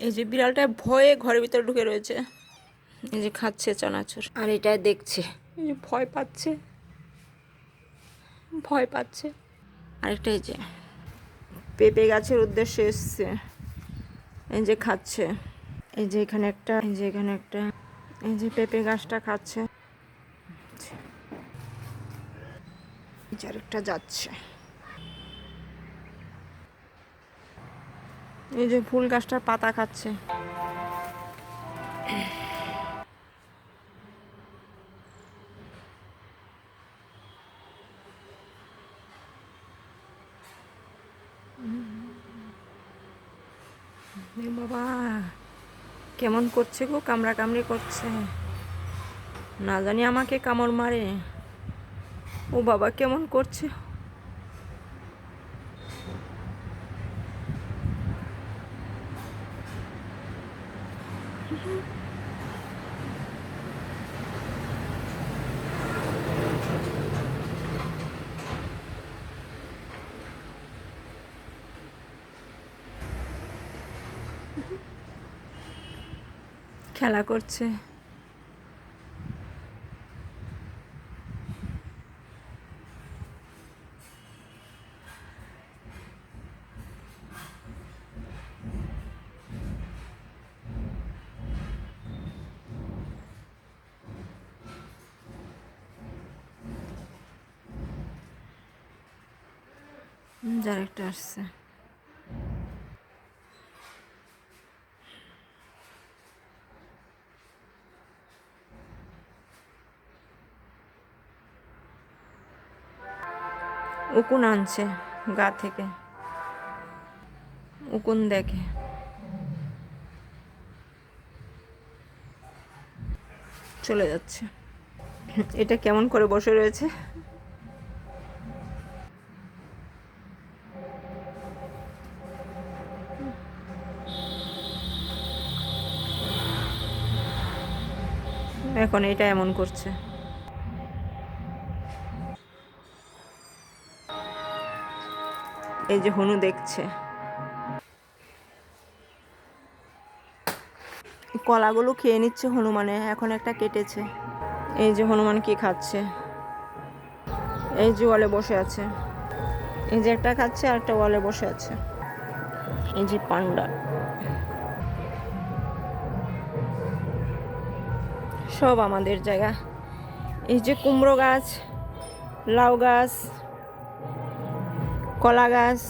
এই যে বিড়ালটা ভয়ে ঘরের ভিতরে ঢুকে রয়েছে, এই যে খাচ্ছে চানাচুর, আর এটাই দেখছে, এই যে ভয় পাচ্ছে ভয় পাচ্ছে। আরেকটা এই যে পেঁপে গাছের উদ্দেশ্যে এসছে, এই যে খাচ্ছে, এই যে এখানে একটা, এই যে এখানে একটা, এই যে পেঁপে গাছটা খাচ্ছে, আরেকটা যাচ্ছে, এই যে ফুল গাছটার পাতা খাচ্ছে। বাবা কেমন করছে গো, কামড়া কামড়ি করছে, না জানি আমাকে কামড় মারে। ও বাবা কেমন করছে। খেলা করছে। যার একটা আসছে, উকুন আনছে গা থেকে, উকুন দেখে চলে যাচ্ছে। এটা কেমন করে বসে রয়েছে। এখন এটা এমন করছে। এই যে হনু দেখছে, কলাগুলো খেয়ে নিচ্ছে হনুমানে, এখন একটা কেটেছে। এই যে হনুমান কি খাচ্ছে, এই যে ওয়ালে বসে আছে, এই যে একটা খাচ্ছে আর একটা ওয়ালে বসে আছে। এই যে পান্ডা, সব আমাদের জায়গা। এই যে কুমড়ো গাছ, লাউ গাছ, কলা গাছ,